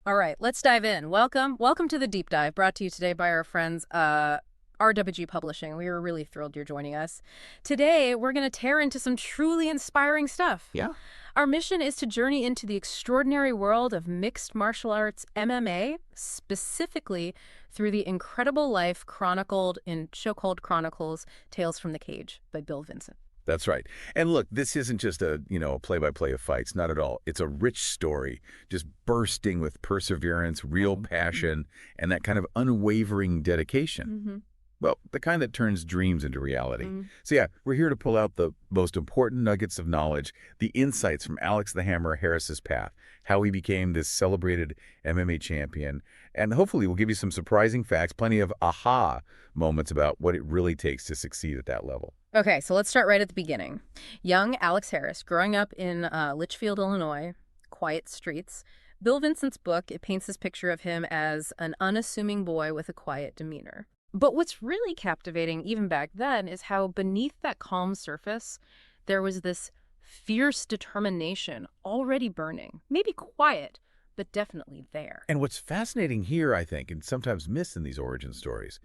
All right, let's dive in. Welcome to the Deep Dive, brought to you today by our friends RWG Publishing. We were really thrilled you're joining us. Today, we're going to tear into some truly inspiring stuff. Yeah. Our mission is to journey into the extraordinary world of mixed martial arts MMA, specifically through the incredible life chronicled in Chokehold Chronicles, Tales from the Cage by Bill Vincent. That's right. And look, this isn't just a play-by-play of fights, not at all. It's a rich story, just bursting with perseverance, real passion, and that kind of unwavering dedication. Well, the kind that turns dreams into reality. So yeah, we're here to pull out the most important nuggets of knowledge, the insights from Alex the Hammer Harris's path, how he became this celebrated MMA champion, and hopefully we'll give you some surprising facts, plenty of aha moments about what it really takes to succeed at that level. Okay, so let's start right at the beginning. Young Alex Harris, growing up in Litchfield, Illinois, quiet streets. Bill Vincent's book, it paints this picture of him as an unassuming boy with a quiet demeanor. But what's really captivating, even back then, is how beneath that calm surface, there was this fierce determination already burning. Maybe quiet, but definitely there. And what's fascinating here, I think, and sometimes missed in these origin stories,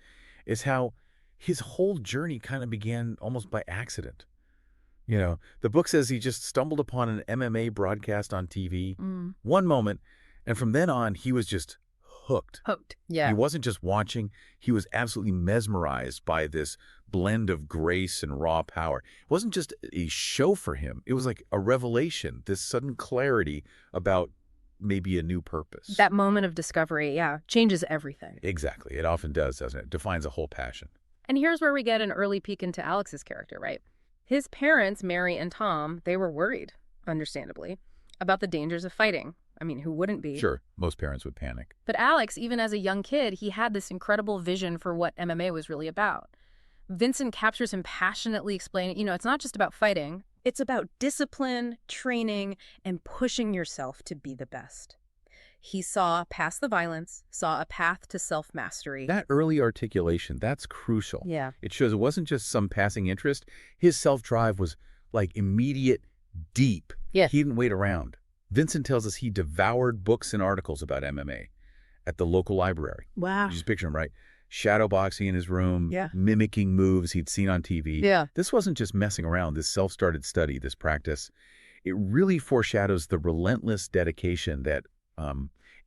is how his whole journey kind of began almost by accident. The book says he just stumbled upon an MMA broadcast on TV, one moment, and from then on, he was just hooked. Hooked, yeah. He wasn't just watching, he was absolutely mesmerized by this blend of grace and raw power. It wasn't just a show for him. It was like a revelation, this sudden clarity about maybe a new purpose. That moment of discovery, yeah, changes everything. Exactly. It often does, doesn't it? Defines a whole passion. And here's where we get an early peek into Alex's character, right? His parents, Mary and Tom, they were worried, understandably, about the dangers of fighting. I mean, who wouldn't be? Sure, most parents would panic. But Alex, even as a young kid, he had this incredible vision for what MMA was really about. Vincent captures him passionately explaining, it's not just about fighting. It's about discipline, training, and pushing yourself to be the best. He saw past the violence, saw a path to self-mastery. That early articulation, that's crucial. Yeah. It shows it wasn't just some passing interest. His self-drive was like immediate, deep. Yeah. He didn't wait around. Vincent tells us he devoured books and articles about MMA at the local library. Wow. You just picture him, right? Shadowboxing in his room, Yeah. mimicking moves he'd seen on TV. Yeah. This wasn't just messing around, this self-started study, this practice. It really foreshadows the relentless dedication that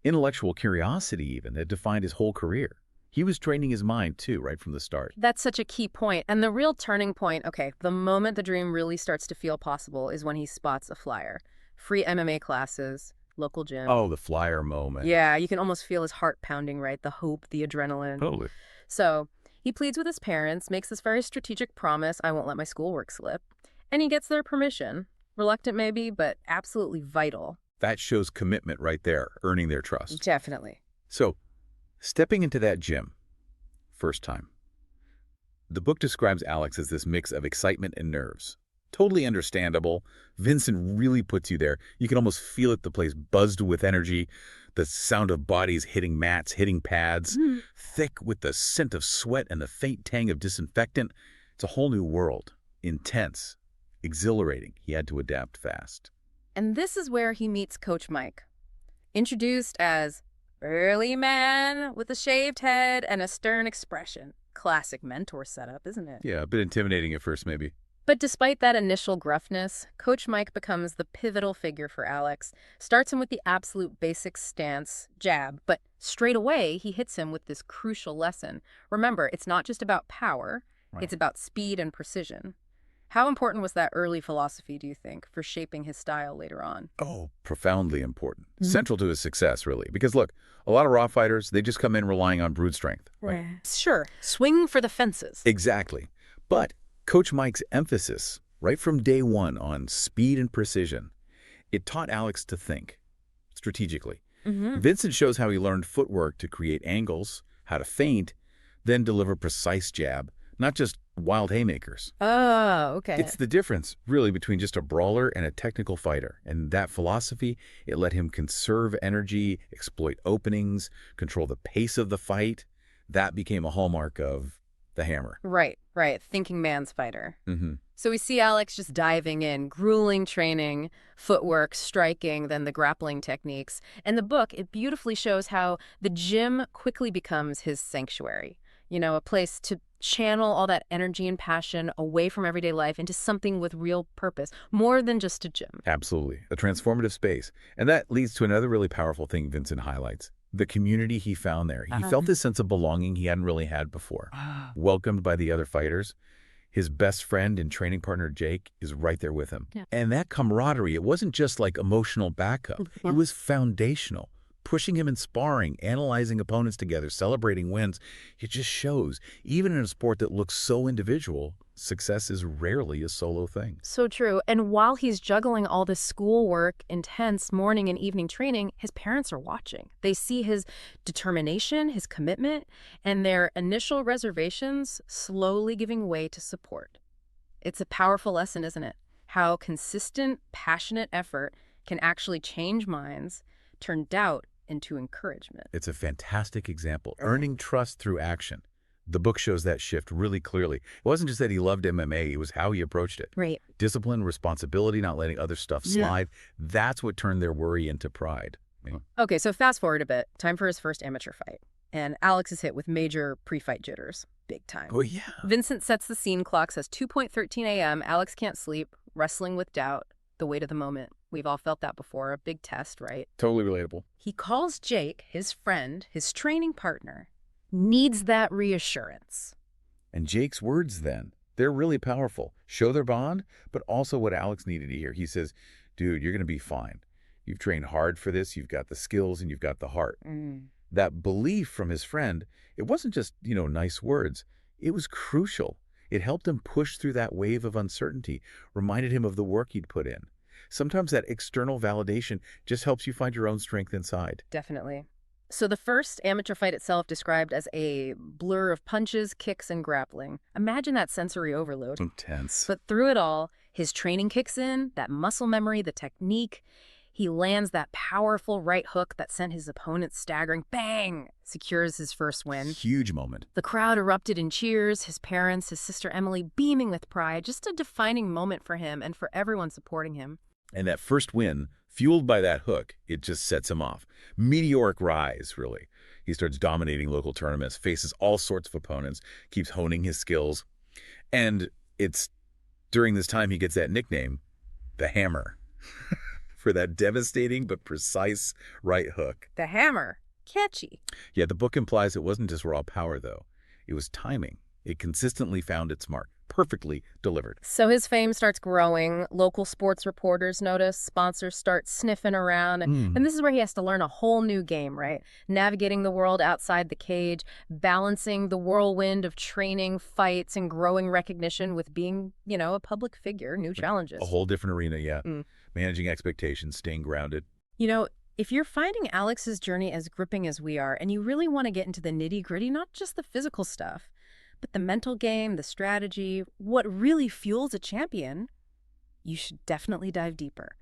intellectual curiosity even that defined his whole career. He was training his mind too, right from the start. That's such a key point. And the real turning point, okay, the moment the dream really starts to feel possible is when he spots a flyer. Free MMA classes, local gym. Oh, the flyer moment. Yeah, you can almost feel his heart pounding, right? The hope, the adrenaline. Totally. So he pleads with his parents, makes this very strategic promise, I won't let my schoolwork slip. And he gets their permission. Reluctant maybe, but absolutely vital. That shows commitment right there, earning their trust. Definitely. So, stepping into that gym, first time. The book describes Alex as this mix of excitement and nerves. Totally understandable. Vincent really puts you there. You can almost feel it, the place buzzed with energy, the sound of bodies hitting mats, hitting pads, thick with the scent of sweat and the faint tang of disinfectant. It's a whole new world. Intense, exhilarating. He had to adapt fast. And this is where he meets Coach Mike. Introduced as burly man with a shaved head and a stern expression. Classic mentor setup, isn't it? Yeah, a bit intimidating at first, maybe. But despite that initial gruffness, Coach Mike becomes the pivotal figure for Alex. Starts him with the absolute basic stance, jab, but straight away he hits him with this crucial lesson. Remember, it's not just about power, It's about speed and precision. How important was that early philosophy, do you think, for shaping his style later on? Oh, profoundly important. Central to his success, really. Because look, a lot of raw fighters, they just come in relying on brute strength. Right? Sure, swing for the fences. Exactly. But Coach Mike's emphasis, right from day one on speed and precision, it taught Alex to think strategically. Vincent shows how he learned footwork to create angles, how to feint, then deliver precise jab, not just wild haymakers. Oh, okay. It's the difference, really, between just a brawler and a technical fighter. And that philosophy, it let him conserve energy, exploit openings, control the pace of the fight. That became a hallmark of the Hammer. Right. Right, thinking man's fighter. Mm-hmm. So we see Alex just diving in, grueling training, footwork, striking, then the grappling techniques. And the book, it beautifully shows how the gym quickly becomes his sanctuary. A place to channel all that energy and passion away from everyday life into something with real purpose, more than just a gym. Absolutely. A transformative space. And that leads to another really powerful thing Vincent highlights. The community he found there. He felt this sense of belonging he hadn't really had before. Welcomed by the other fighters. His best friend and training partner, Jake, is right there with him. Yeah. And that camaraderie, it wasn't just like emotional backup. It was foundational. Pushing him in sparring, analyzing opponents together, celebrating wins. It just shows, even in a sport that looks so individual, success is rarely a solo thing. So true. And while he's juggling all this schoolwork, intense morning and evening training, his parents are watching. They see his determination, his commitment, and their initial reservations slowly giving way to support. It's a powerful lesson, isn't it? How consistent, passionate effort can actually change minds, turn doubt into encouragement. It's a fantastic example. Earning trust through action. The book shows that shift really clearly. It wasn't just that he loved MMA, it was how he approached it. Right. Discipline, responsibility, not letting other stuff slide. That's what turned their worry into pride. Okay, so fast forward a bit. Time for his first amateur fight. And Alex is hit with major pre-fight jitters. Big time. Oh, yeah. Vincent sets the scene. Clock says 2:13 a.m. Alex can't sleep, wrestling with doubt, the weight of the moment. We've all felt that before. A big test, right? Totally relatable. He calls Jake, his friend, his training partner, needs that reassurance. And Jake's words then, they're really powerful. Show their bond, but also what Alex needed to hear. He says, dude, you're going to be fine. You've trained hard for this. You've got the skills and you've got the heart. That belief from his friend, it wasn't just, nice words. It was crucial. It helped him push through that wave of uncertainty, reminded him of the work he'd put in. Sometimes that external validation just helps you find your own strength inside. Definitely. So the first amateur fight itself described as a blur of punches, kicks, and grappling. Imagine that sensory overload. Intense. But through it all, his training kicks in, that muscle memory, the technique. He lands that powerful right hook that sent his opponent staggering. Bang! Secures his first win. Huge moment. The crowd erupted in cheers, his parents, his sister Emily beaming with pride. Just a defining moment for him and for everyone supporting him. And that first win, fueled by that hook, it just sets him off. Meteoric rise, really. He starts dominating local tournaments, faces all sorts of opponents, keeps honing his skills. And it's during this time he gets that nickname, the Hammer, for that devastating but precise right hook. The Hammer. Catchy. Yeah, the book implies it wasn't just raw power, though. It was timing. It consistently found its mark. Perfectly delivered. So his fame starts growing. Local sports reporters notice. Sponsors start sniffing around. And this is where he has to learn a whole new game, right? Navigating the world outside the cage, balancing the whirlwind of training, fights, and growing recognition with being, a public figure, new challenges. A whole different arena, yeah. Managing expectations, staying grounded. If you're finding Alex's journey as gripping as we are, and you really want to get into the nitty-gritty, not just the physical stuff, but the mental game, the strategy, what really fuels a champion, you should definitely dive deeper.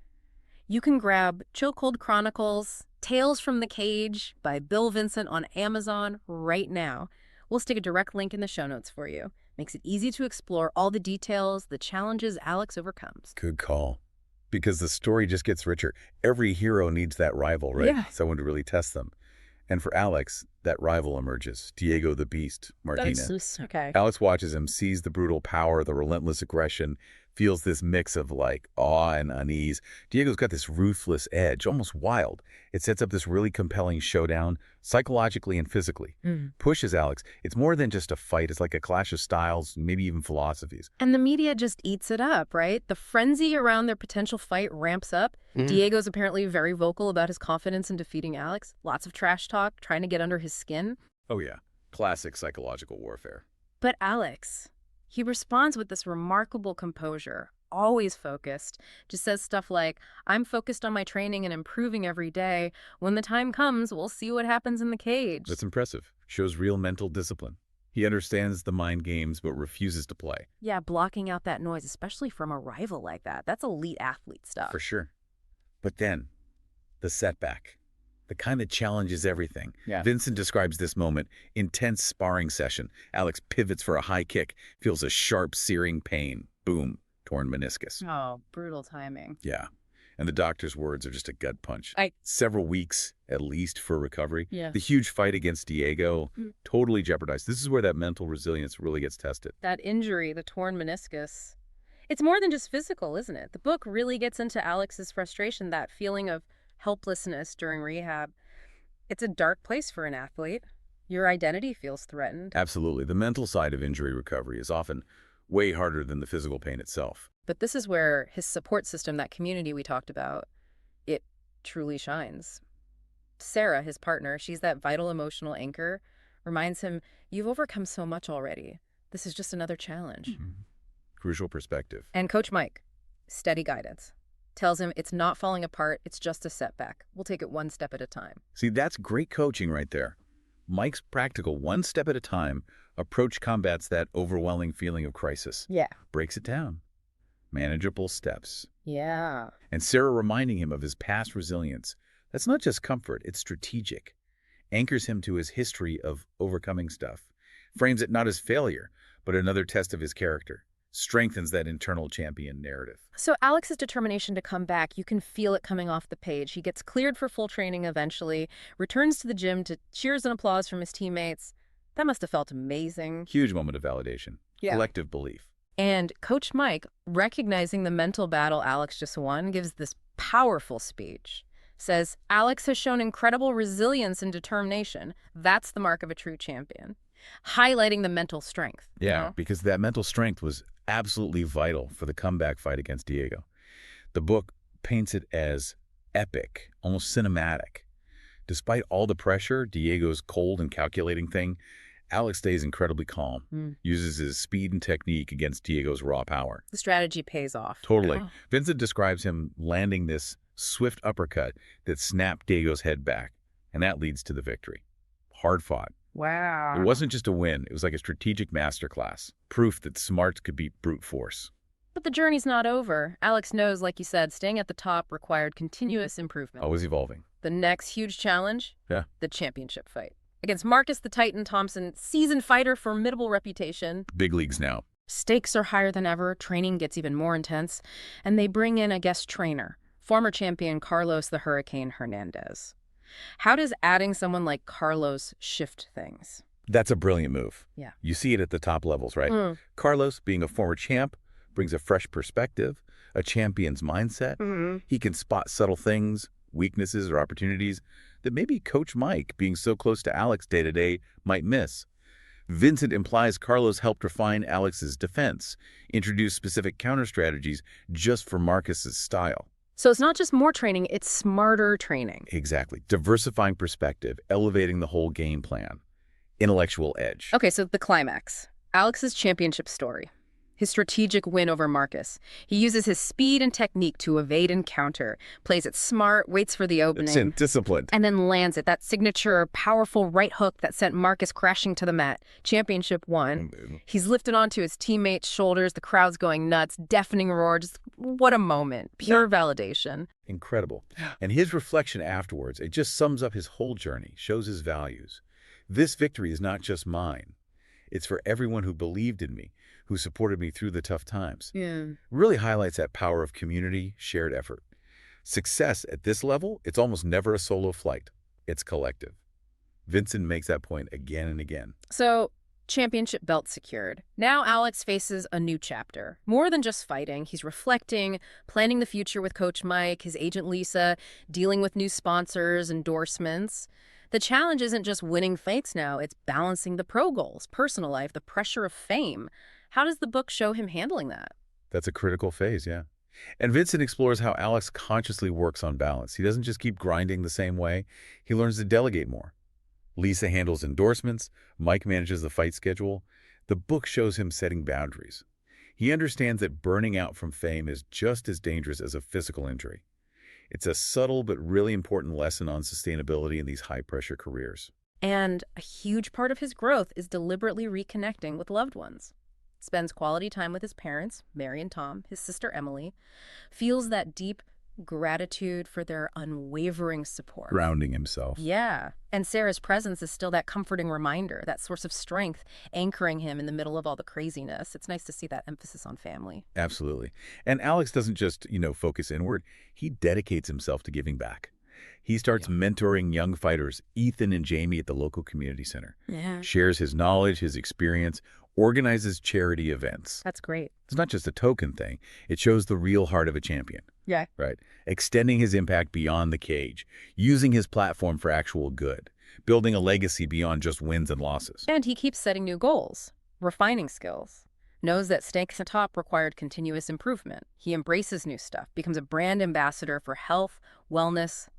You can grab Chokehold Chronicles, Tales from the Cage by Bill Vincent on Amazon right now. We'll stick a direct link in the show notes for you. Makes it easy to explore all the details, the challenges Alex overcomes. Good call. Because the story just gets richer. Every hero needs that rival, right? Yeah. Someone to really test them. And for Alex, that rival emerges, Diego the Beast Martinez. Okay. Alex watches him, sees the brutal power, the relentless aggression, feels this mix of awe and unease. Diego's got this ruthless edge, almost wild. It sets up this really compelling showdown, psychologically and physically. Pushes Alex. It's more than just a fight. It's like a clash of styles, maybe even philosophies. And the media just eats it up, right? The frenzy around their potential fight ramps up. Diego's apparently very vocal about his confidence in defeating Alex. Lots of trash talk, trying to get under his skin. Oh yeah, classic psychological warfare. But Alex, he responds with this remarkable composure, always focused, just says stuff like, I'm focused on my training and improving every day. When the time comes, we'll see what happens in the cage. That's impressive. Shows real mental discipline. He understands the mind games but refuses to play. Yeah, blocking out that noise, especially from a rival like that. That's elite athlete stuff. For sure. But then, the setback. the kind that challenges everything. Yeah. Vincent describes this moment, intense sparring session. Alex pivots for a high kick, feels a sharp, searing pain. Boom, torn meniscus. Oh, brutal timing. Yeah. And the doctor's words are just a gut punch. I- Several weeks, at least, for recovery. Yeah. The huge fight against Diego, totally jeopardized. This is where that mental resilience really gets tested. That injury, the torn meniscus, it's more than just physical, isn't it? The book really gets into Alex's frustration, that feeling of helplessness during rehab. It's a dark place for an athlete. Your identity feels threatened. Absolutely. The mental side of injury recovery is often way harder than the physical pain itself. But this is where his support system, that community we talked about, it truly shines. Sarah, his partner, she's that vital emotional anchor, reminds him, you've overcome so much already. This is just another challenge. Crucial perspective. And Coach Mike, steady guidance, tells him it's not falling apart, it's just a setback. We'll take it one step at a time. See, that's great coaching right there. Mike's practical, one step at a time approach combats that overwhelming feeling of crisis. Yeah. Breaks it down. Manageable steps. Yeah. And Sarah reminding him of his past resilience. That's not just comfort, it's strategic. Anchors him to his history of overcoming stuff. Frames it not as failure, but another test of his character. Strengthens that internal champion narrative. So Alex's determination to come back, you can feel it coming off the page. He gets cleared for full training eventually, returns to the gym to cheers and applause from his teammates. That must have felt amazing. Huge moment of validation. Yeah. Collective belief. And Coach Mike, recognizing the mental battle Alex just won, gives this powerful speech. Says, Alex has shown incredible resilience and determination. That's the mark of a true champion. Highlighting the mental strength. Yeah, because that mental strength was absolutely vital for the comeback fight against Diego. The book paints it as epic, almost cinematic. Despite all the pressure, Diego's cold and calculating thing, Alex stays incredibly calm, uses his speed and technique against Diego's raw power. The strategy pays off. Totally. Oh. Vincent describes him landing this swift uppercut that snapped Diego's head back, and that leads to the victory. Hard fought. Wow. It wasn't just a win. It was like a strategic masterclass. Proof that smarts could beat brute force. But the journey's not over. Alex knows, like you said, staying at the top required continuous improvement. Always evolving. The next huge challenge? Yeah. The championship fight. Against Marcus the Titan Thompson, seasoned fighter, formidable reputation. Big leagues now. Stakes are higher than ever, training gets even more intense, and they bring in a guest trainer, former champion Carlos the Hurricane Hernandez. How does adding someone like Carlos shift things? That's a brilliant move. Yeah. You see it at the top levels, right? Carlos, being a former champ, brings a fresh perspective, a champion's mindset. He can spot subtle things, weaknesses, or opportunities that maybe Coach Mike, being so close to Alex day-to-day, might miss. Vincent implies Carlos helped refine Alex's defense, introduce specific counter-strategies just for Marcus's style. So it's not just more training, it's smarter training. Exactly. Diversifying perspective, elevating the whole game plan. Intellectual edge. Okay, so the climax. Alex's championship story. His strategic win over Marcus. He uses his speed and technique to evade and counter, plays it smart, waits for the opening. Disciplined. And then lands it, that signature powerful right hook that sent Marcus crashing to the mat. Championship won. He's lifted onto his teammates' shoulders, the crowd's going nuts, deafening roar. Just what a moment. Pure validation. Incredible. And his reflection afterwards, it just sums up his whole journey, shows his values. This victory is not just mine. It's for everyone who believed in me, who supported me through the tough times. Yeah. Really highlights that power of community, shared effort. Success at this level, it's almost never a solo flight. It's collective. Vincent makes that point again and again. So, championship belt secured. Now Alex faces a new chapter. More than just fighting, he's reflecting, planning the future with Coach Mike, his agent Lisa, dealing with new sponsors, endorsements. The challenge isn't just winning fights now, it's balancing the pro goals, personal life, the pressure of fame. How does the book show him handling that? That's a critical phase, yeah. And Vincent explores how Alex consciously works on balance. He doesn't just keep grinding the same way. He learns to delegate more. Lisa handles endorsements. Mike manages the fight schedule. The book shows him setting boundaries. He understands that burning out from fame is just as dangerous as a physical injury. It's a subtle but really important lesson on sustainability in these high-pressure careers. And a huge part of his growth is deliberately reconnecting with loved ones. Spends quality time with his parents, Mary and Tom, his sister Emily, feels that deep Gratitude for their unwavering support. Grounding himself. Yeah. And Sarah's presence is still that comforting reminder, that source of strength, anchoring him in the middle of all the craziness. It's nice to see that emphasis on family. Absolutely. And Alex doesn't just, focus inward. He dedicates himself to giving back. He starts Yeah. mentoring young fighters, Ethan and Jamie at the local community center, Yeah. shares his knowledge, his experience, organizes charity events. That's great. It's not just a token thing. It shows the real heart of a champion, Yeah. right? Extending his impact beyond the cage, using his platform for actual good, building a legacy beyond just wins and losses. And he keeps setting new goals, refining skills, knows that staying at the top required continuous improvement. He embraces new stuff, becomes a brand ambassador for health, wellness,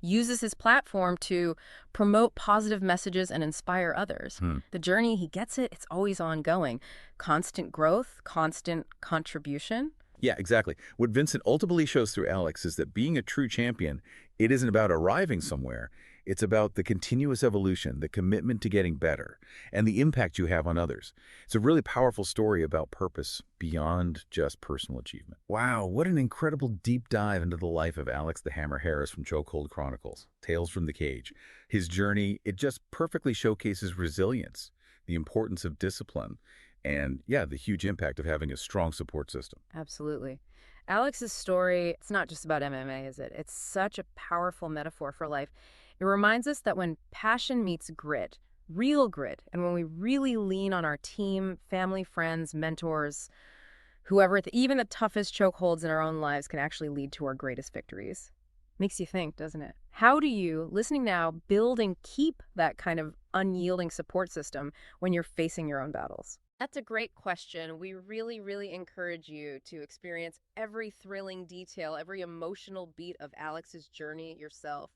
uses his platform to promote positive messages and inspire others. Hmm. The journey, he gets it, it's always ongoing. Constant growth, constant contribution. Yeah, exactly. What Vincent ultimately shows through Alex is that being a true champion, it isn't about arriving somewhere. It's about the continuous evolution, the commitment to getting better, and the impact you have on others. It's a really powerful story about purpose beyond just personal achievement. Wow, what an incredible deep dive into the life of Alex the Hammer Harris from Chokehold Chronicles, Tales from the Cage. His journey, it just perfectly showcases resilience, the importance of discipline, and yeah, the huge impact of having a strong support system. Absolutely. Alex's story, it's not just about MMA, is it? It's such a powerful metaphor for life. It reminds us that when passion meets grit, real grit, and when we really lean on our team, family, friends, mentors, whoever, even the toughest chokeholds in our own lives can actually lead to our greatest victories. Makes you think, doesn't it? How do you, listening now, build and keep that kind of unyielding support system when you're facing your own battles? That's a great question. We really, really encourage you to experience every thrilling detail, every emotional beat of Alex's journey yourself.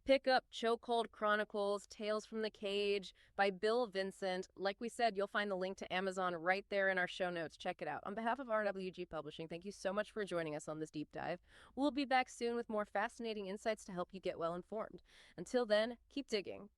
Pick up Chokehold Chronicles, Tales from the Cage by Bill Vincent. Like we said, you'll find the link to Amazon right there in our show notes. Check it out. On behalf of RWG Publishing, thank you so much for joining us on this deep dive. We'll be back soon with more fascinating insights to help you get well informed. Until then, keep digging.